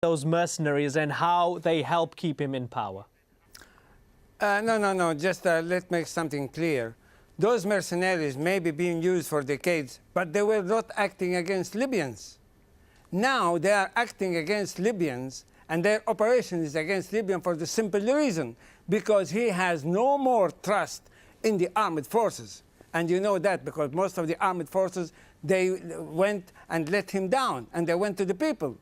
those mercenaries and how they help keep him in power? No. Just let's make something clear. Those mercenaries may be being used for decades, but they were not acting against Libyans. Now they are acting against Libyans, and their operation is against Libya for the simple reason, because he has no more trust in the armed forces. And you know that because most of the armed forces, they went and let him down, and they went to the people.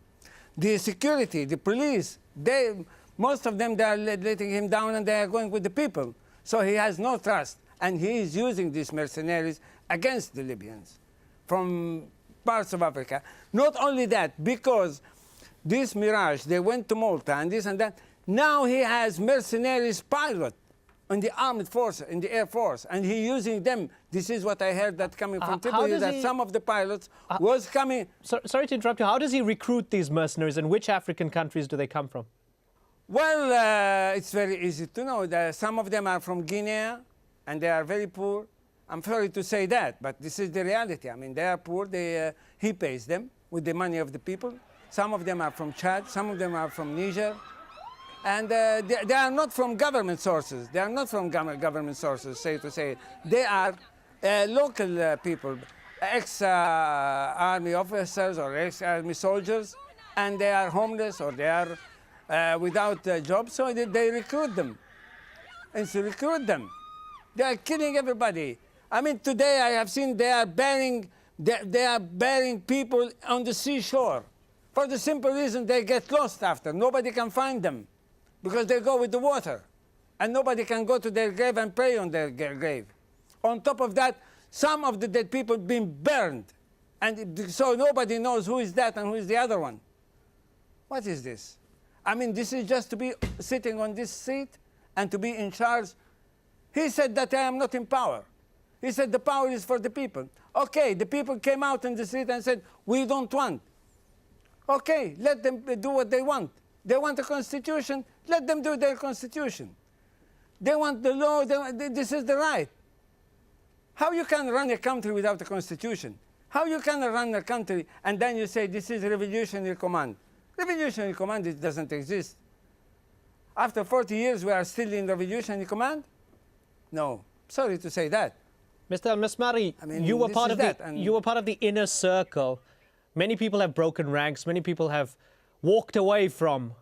The security, the police, most of them, they are letting him down, and they are going with the people. So he has no trust, and he is using these mercenaries against the Libyans from parts of Africa. Not only that, because this Mirage, they went to Malta and this and that, now he has mercenaries pilot in the armed force, in the air force, and he using them. This is what I heard that coming from Tripoli, that some of the pilots was coming. Sorry to interrupt you. How does he recruit these mercenaries, and which African countries do they come from? Well, it's very easy to know that some of them are from Guinea, and they are very poor. I'm sorry to say that, but this is the reality. I mean, they are poor. He pays them with the money of the people. Some of them are from Chad. Some of them are from Niger. And they are not from government sources. They are not from government sources, say to say. They are local people, ex-army officers or ex-army soldiers, and they are homeless or they are without jobs, so they recruit them. And to recruit them, they are killing everybody. I mean, today I have seen they are burying people on the seashore for the simple reason they get lost after. Nobody can find them because they go with the water, and nobody can go to their grave and pray on their grave. On top of that, some of the dead people being burned, and so nobody knows who is that and who is the other one. What is this? I mean, this is just to be sitting on this seat and to be in charge. He said that I am not in power. He said the power is for the people. Okay, the people came out in the street and said, we don't want. Okay, let them do what they want. They want a constitution, let them do their constitution. They want the law, this is the right. How you can run a country without a constitution? How you can run a country and then you say this is revolutionary command? Revolutionary command, it doesn't exist. After 40 years, we are still in revolutionary command? No, sorry to say that. Mr. Al-Masmari, I mean, you were part of the inner circle. Many people have broken ranks. Many people have walked away from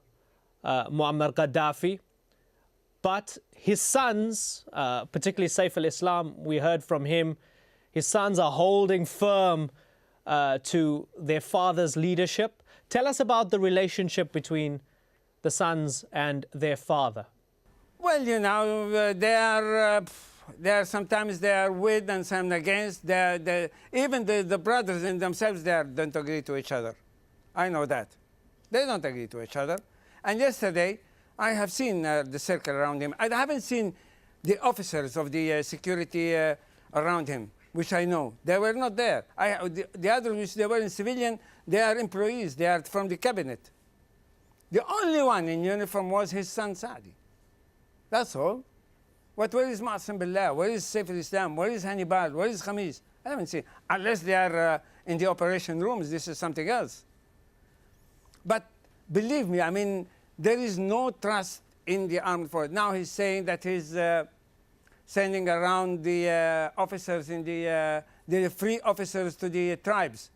Muammar Gaddafi. But his sons, particularly Saif al-Islam, we heard from him, his sons are holding firm to their father's leadership. Tell us about the relationship between the sons and their father. Well, you know, sometimes they are with and some against. Even the brothers in themselves, don't agree to each other. I know that. They don't agree to each other. And yesterday, I have seen the circle around him. I haven't seen the officers of the security around him, which I know. They were not there. The others, which they were in civilian, they are employees. They are from the cabinet. The only one in uniform was his son, Saadi. That's all. But where is Ma'asem Billah? Where is Saif al-Islam? Where is Hannibal? Where is Khamis? I haven't seen. Unless they are in the operation rooms, this is something else. But believe me, I mean, there is no trust in the armed force. Now he's saying that he's sending around the officers in the free officers to the tribes.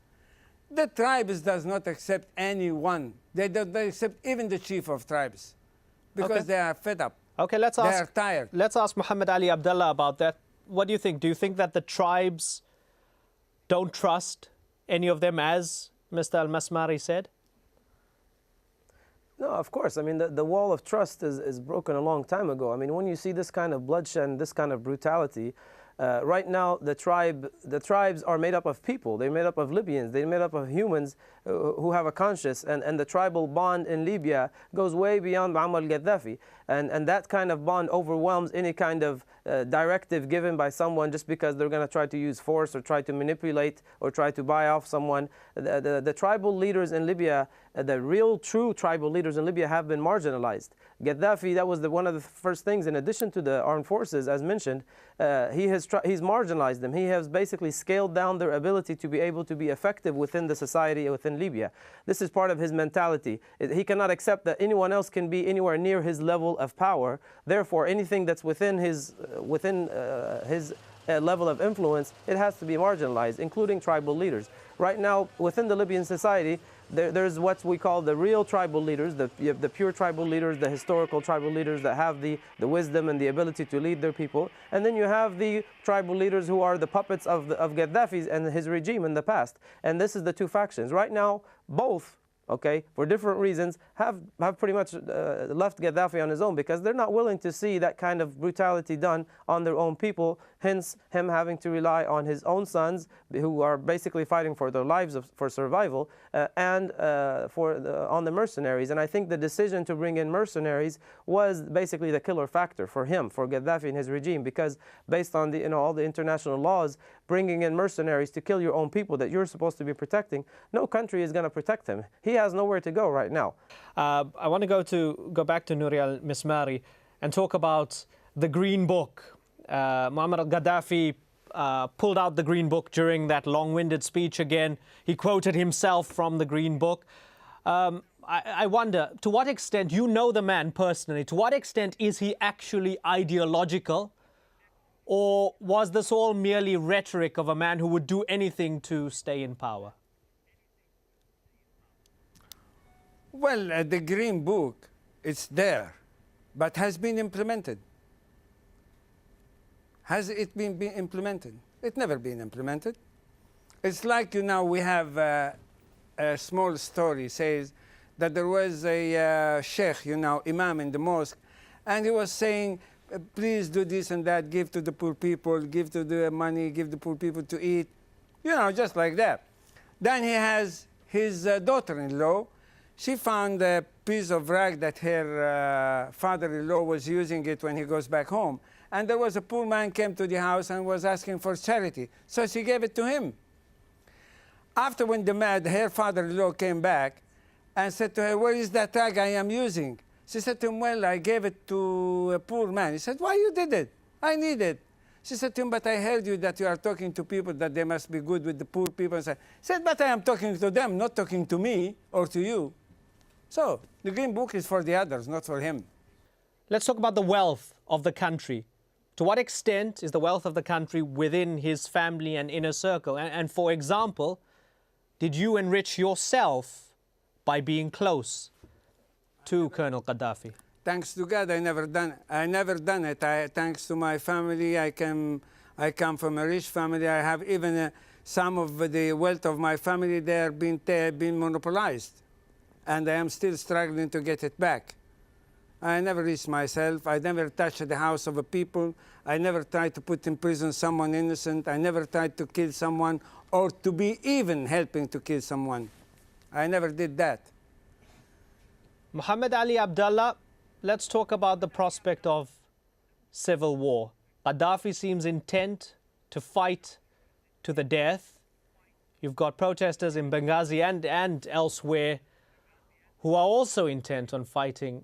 The tribes does not accept anyone. They don't accept even the chief of tribes because they are fed up. Okay, they are tired. Let's ask Muhammad Ali Abdullah about that. What do you think? Do you think that the tribes don't trust any of them, as Mr. Al-Masmari said? No, of course. I mean, the wall of trust is broken a long time ago. I mean, when you see this kind of bloodshed and this kind of brutality, right now the tribes are made up of people. They're made up of Libyans. They're made up of humans who have a conscience. And the tribal bond in Libya goes way beyond Muammar al-Gaddafi. And that kind of bond overwhelms any kind of directive given by someone just because they're going to try to use force or try to manipulate or try to buy off someone. The tribal leaders in Libya, the real true tribal leaders in Libya have been marginalized. Gaddafi, that was one of the first things, in addition to the armed forces, as mentioned, he's marginalized them. He has basically scaled down their ability to be able to be effective within the society, within Libya. This is part of his mentality. He cannot accept that anyone else can be anywhere near his level of power. Therefore, anything that's within his level of influence, it has to be marginalized, including tribal leaders. Right now, within the Libyan society, there's what we call the real tribal leaders, the pure tribal leaders, the historical tribal leaders that have the wisdom and the ability to lead their people. And then you have the tribal leaders who are the puppets of Gaddafi and his regime in the past. And this is the two factions. Right now, both, okay, for different reasons, have pretty much left Gaddafi on his own because they're not willing to see that kind of brutality done on their own people, hence him having to rely on his own sons who are basically fighting for their lives for survival and on the mercenaries. And I think the decision to bring in mercenaries was basically the killer factor for him, for Gaddafi and his regime, because based on all the international laws, bringing in mercenaries to kill your own people that you're supposed to be protecting, no country is going to protect him. He has nowhere to go right now. I want to go back to Nouri al-Mismari and talk about the Green Book. Muammar al-Gaddafi pulled out the Green Book during that long-winded speech again. He quoted himself from the Green Book. I wonder, to what extent, you know the man personally, to what extent is he actually ideological? Or was this all merely rhetoric of a man who would do anything to stay in power? Well, the Green Book, it's there, but has been implemented. Has it been implemented? It's never been implemented. It's like, we have a small story says that there was a sheikh, imam in the mosque, and he was saying, please do this and that, give to the poor people, give to the money, give the poor people to eat, just like that. Then he has his daughter-in-law. She found a piece of rag that her father-in-law was using it when he goes back home. And there was a poor man came to the house and was asking for charity. So she gave it to him. After when her father-in-law came back and said to her, where is that rag I am using? She said to him, well, I gave it to a poor man. He said, why you did it? I need it. She said to him, but I heard you that you are talking to people that they must be good with the poor people. He said, but I am talking to them, not talking to me or to you. So the Green Book is for the others, not for him. Let's talk about the wealth of the country. To what extent is the wealth of the country within his family and inner circle? And for example, did you enrich yourself by being close to Colonel Gaddafi? Thanks to God, I never done it. Thanks to my family, I come from a rich family. I have even some of the wealth of my family there been monopolized. And I am still struggling to get it back. I never reached myself. I never touched the house of a people. I never tried to put in prison someone innocent. I never tried to kill someone or to be even helping to kill someone. I never did that. Muhammad Ali Abdullah, let's talk about the prospect of civil war. Gaddafi seems intent to fight to the death. You've got protesters in Benghazi and elsewhere who are also intent on fighting